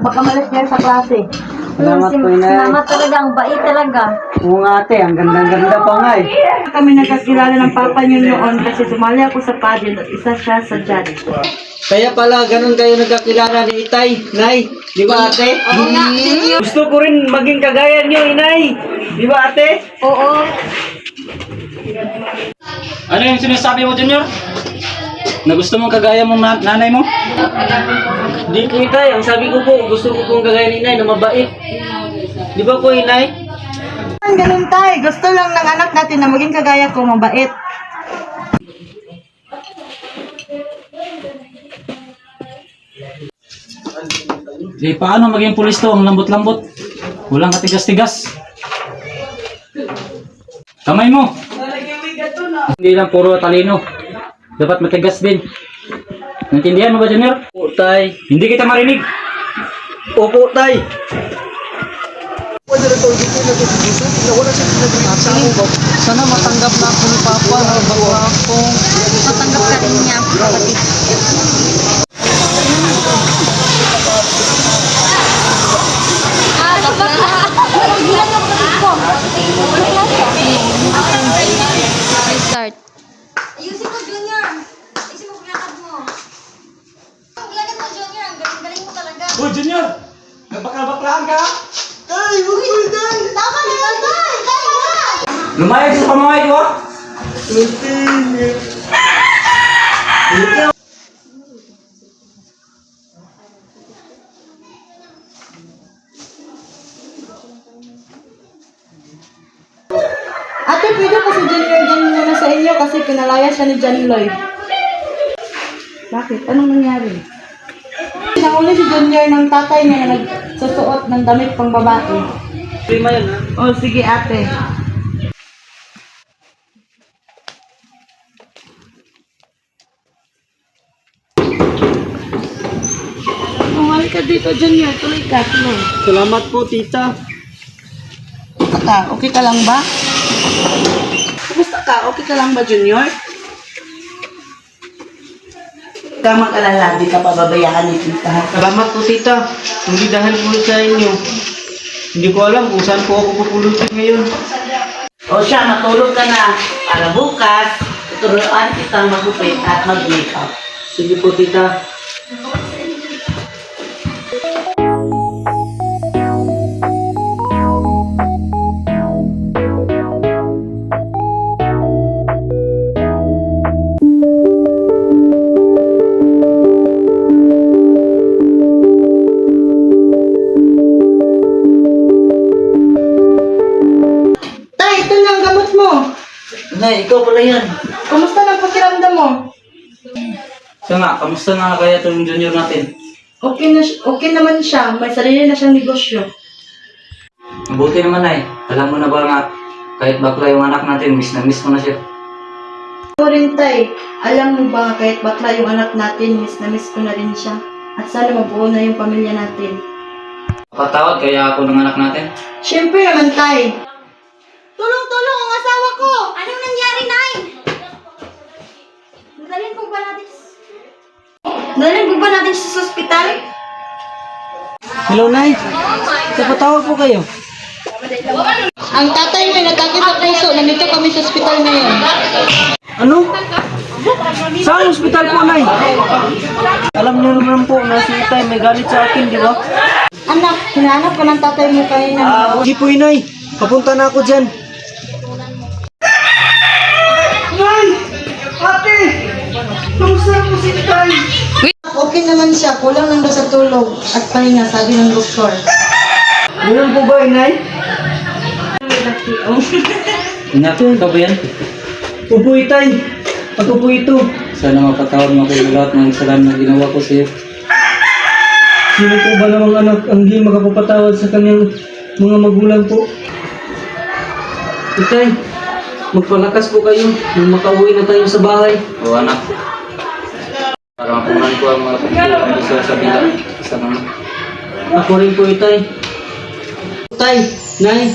Baka malas yan sa klase. Salamat po, Inay. Salamat talaga, ang bait talaga. Oo nga ate, ang ganda-ganda pa nga eh. Kami nagkakilala ng papa niyo noon kasi sumali ako sa pageant at isa siya sa judge. Kaya pala, ganun kayo nagkakilala ni Itay, Nay. Di ba ate? Oo nga, Junior. Gusto ko rin maging kagaya niyo, Inay. Di ba ate? Oo. Ano yung sinasabi mo, Junior? Na gusto mong kagaya mong nanay mo? Di po Itay, ang sabi ko po, gusto ko pong kagaya ni Inay na mabait. Di ba po Inay? Ganun tayo. Gusto lang ng anak natin na maging kagaya ko, mabait. Di paano maging pulis to? Ang lambot-lambot. Walang katigas-tigas. Kamay mo. Hindi lang puro talino. Dapat matigas din. Naintindihan mo ba, Junior? Opo Tay. Hindi kita marinig. Opo Tay. Sana matanggap na ako ni Papa na bago ako. Matanggap ka rin niya, kapatid. Start. Ayusin mo, Junior. Ayusin mo, pinakad mo. Ang ilagad mo, Junior. Ang galing-galing mo talaga. Uy, Junior! Nagbakla-baklaan ka? Tama na yan, Tay! Tama na! Lumayag sa pamamay ko, ah! Ate, pwede pa si Junior dyan muna sa inyo kasi pinalaya siya ni John Lloyd. Bakit? Anong nangyari? Nahuli si Junior ng tatay niya na nagsusuot ng damit pang babae. Lima yun ha. Oh, sige ate. Umali ka dito, Junior. Tuloy ka, tuloy. Salamat po tita. Okay ka lang ba? Kumusta ka? Okay ka lang ba, Junior? Huwag mag-alala, di ka pababayaan ni tita. Salamat po tita. Hindi dahil po sa inyo. Hindi ko alam kung saan po ako pupulutin ngayon. O siya, matulog ka na. Para bukas, tuturuan kitang magupit at mag-makeup. Sige po tita. Tay, ito na ang gamot mo. Nay, ikaw pala yan. Kumusta na pakiramdam mo? Siya nga, kamusta na kaya itong Junior natin? Okay naman siya. May sarili na siyang negosyo. Mabuti naman ay. Alam mo na ba nga, kahit bakla yung anak natin, miss na miss mo na siya. Ako rin, Tay. Alam mo ba, kahit bakla yung anak natin, miss na miss ko na rin siya. At sana mabuo na yung pamilya natin. Patawad kaya ako ng anak natin. Siyempre naman, Tay. Tulong-tulong ang asawa ko! Anong nangyari, Nay? Dalhin po ba natin sa ospital? Hello Nay. Napatawag po kayo. Ang tatay may nagkakit sa puso. Nandito kami sa ospital ngayon. Ano? Saan ospital po Nay? Alam niyo naman po na si Itay may galit sa akin, di ba? Anak, hinahanap ka ng tatay mo kanina. Hindi po Inay. Papunta na ako dyan. Nay! Ate! Kamusta po si Itay? Okay naman siya. Kulang lang daw sa tulog at pahinga, sabi ng doktor. Ganun po ba Inay? Ingat, ikaw ba yan? Opo Itay. Ako po ito. Sana mapatawad mo ako sa lahat ng kasalanan na ginawa ko sa iyo. Sino po ba namang anak ang hindi makapapatawad sa kanyang mga magulang po? Itay, magpalakas po kayo nang makauwi na tayo sa bahay. O anak, para mapunan ko ang mga pagkukulang ko sa bila. Isa naman. Ako rin po Itay. Tay, Nay,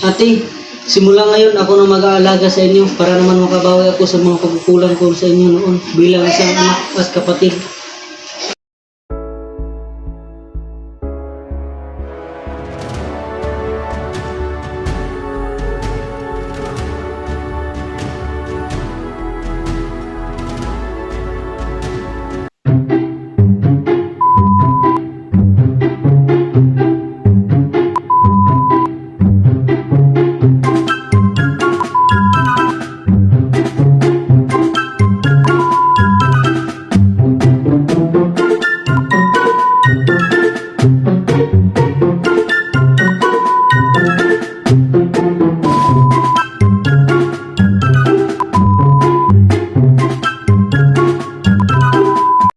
Ate, simula ngayon ako na mag-aalaga sa inyo para naman makabawi ako sa mga pagkukulang ko sa inyo noon bilang isang anak at kapatid. Junior.